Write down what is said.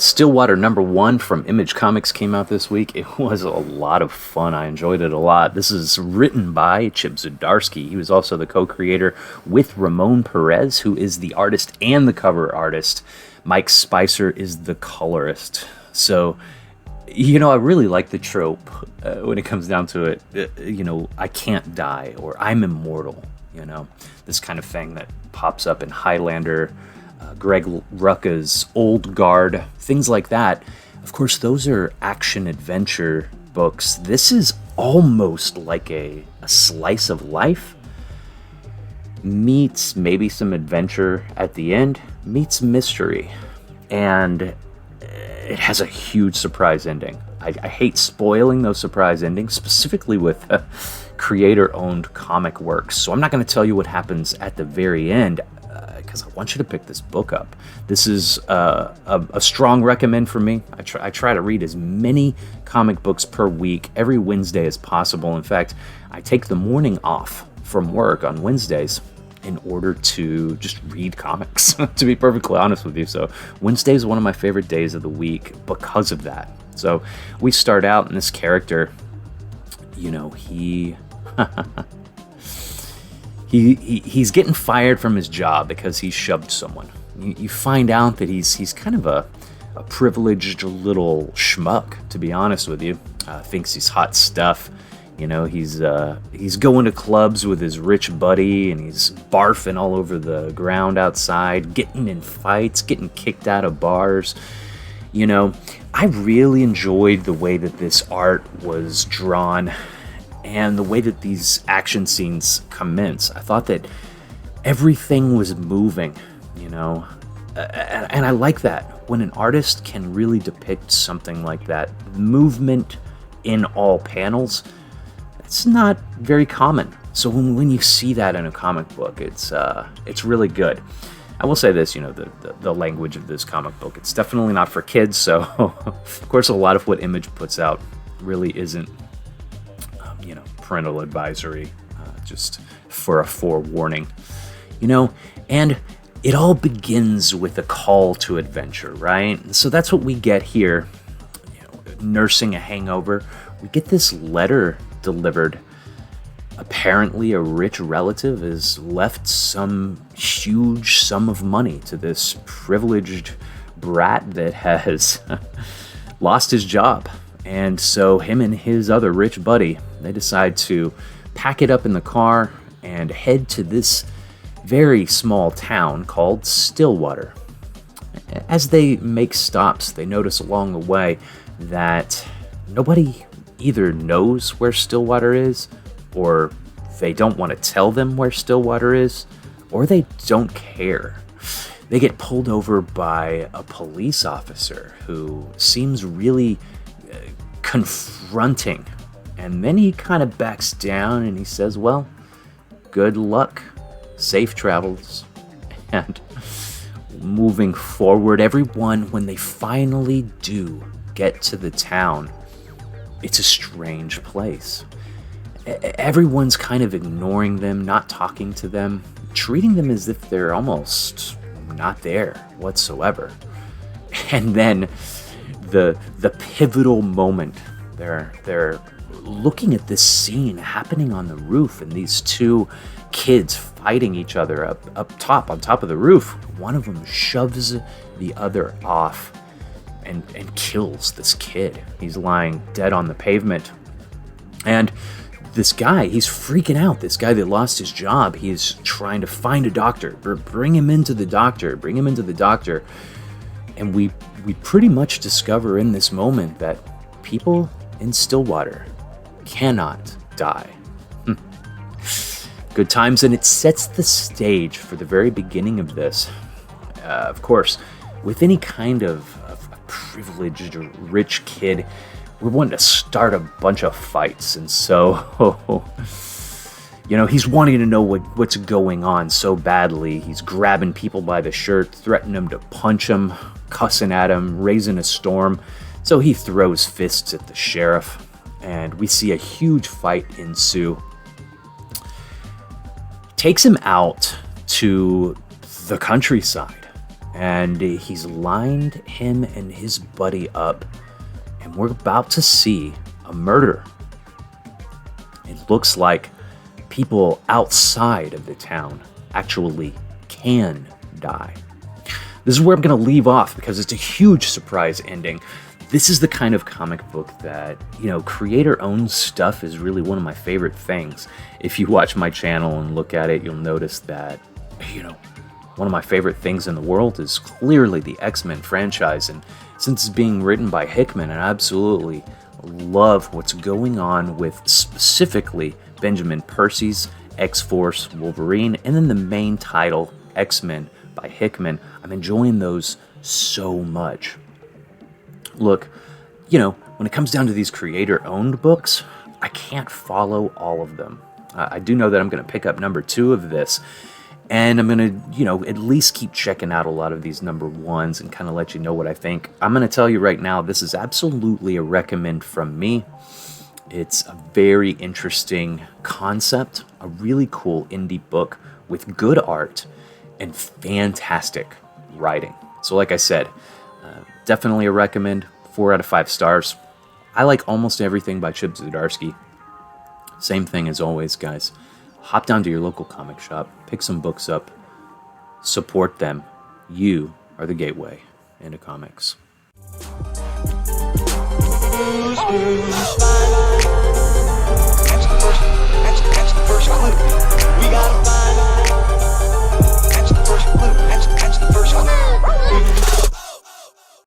Stillwater #1 from Image Comics came out this week. It was a lot of fun. I enjoyed it a lot. This is written by Chip Zdarsky. He was also the co-creator with Ramon Perez, who is the artist and the cover artist. Mike Spicer is the colorist. So, I really like the trope when it comes down to it. I can't die, or I'm immortal. This kind of thing that pops up in Highlander, Greg Rucka's Old Guard, things like that. Of course, those are action-adventure books. This is almost like a slice of life, meets maybe some adventure at the end, meets mystery, and it has a huge surprise ending. I hate spoiling those surprise endings, specifically with creator-owned comic works, so I'm not going to tell you what happens at the very end, because I want you to pick this book up. This is a strong recommend for me. I try to read as many comic books per week, every Wednesday as possible. In fact, I take the morning off from work on Wednesdays in order to just read comics, to be perfectly honest with you. So Wednesday is one of my favorite days of the week because of that. So we start out in this character, he's getting fired from his job because he shoved someone. You find out that he's kind of a privileged little schmuck, to be honest with you. Thinks he's hot stuff. He's going to clubs with his rich buddy, and he's barfing all over the ground outside, getting in fights, getting kicked out of bars. I really enjoyed the way that this art was drawn and the way that these action scenes commence. I thought that everything was moving, and I like that. When an artist can really depict something like that, movement in all panels, it's not very common. So when you see that in a comic book, it's really good. I will say this, the language of this comic book, it's definitely not for kids, so of course a lot of what Image puts out really isn't parental advisory, just for a forewarning, and it all begins with a call to adventure, right? So that's what we get here, nursing a hangover. We get this letter delivered. Apparently a rich relative has left some huge sum of money to this privileged brat that has lost his job. And so him and his other rich buddy, they decide to pack it up in the car and head to this very small town called Stillwater. As they make stops, they notice along the way that nobody either knows where Stillwater is, or they don't want to tell them where Stillwater is, or they don't care. They get pulled over by a police officer who seems really confronting, and then he kind of backs down and he says, well, good luck, safe travels. And moving forward, everyone, when they finally do get to the town, it's a strange place. Everyone's kind of ignoring them, not talking to them, treating them as if they're almost not there whatsoever. And then the pivotal moment, they're looking at this scene happening on the roof, and these two kids fighting each other up top, on top of the roof. One of them shoves the other off and kills this kid. He's lying dead on the pavement. And this guy, he's freaking out. This guy that lost his job, he's trying to find a doctor. Bring him into the doctor. And we pretty much discover in this moment that people in Stillwater cannot die. Good times, and it sets the stage for the very beginning of this. Of course, with any kind of privileged or rich kid, we're wanting to start a bunch of fights, and so he's wanting to know what's going on so badly. He's grabbing people by the shirt, threatening them to punch them, cussing at him, raising a storm. So he throws fists at the sheriff, and we see a huge fight ensue. Takes him out to the countryside, and he's lined him and his buddy up, and we're about to see a murder. It looks like people outside of the town actually can die. This is where I'm going to leave off because it's a huge surprise ending. This is the kind of comic book that, creator-owned stuff is really one of my favorite things. If you watch my channel and look at it, you'll notice that, one of my favorite things in the world is clearly the X-Men franchise. And since it's being written by Hickman, I absolutely love what's going on with specifically Benjamin Percy's X-Force Wolverine, and then the main title, X-Men by Hickman. I'm enjoying those so much. Look, when it comes down to these creator-owned books, I can't follow all of them. I do know that I'm going to pick up number 2 of this, and I'm going to, at least keep checking out a lot of these number 1s and kind of let you know what I think. I'm going to tell you right now, this is absolutely a recommend from me. It's a very interesting concept, a really cool indie book with good art and fantastic writing. So like I said, definitely a recommend, 4 out of 5 stars. I like almost everything by Chip Zdarsky. Same thing as always, guys. Hop down to your local comic shop, pick some books up, support them. You are the gateway into comics.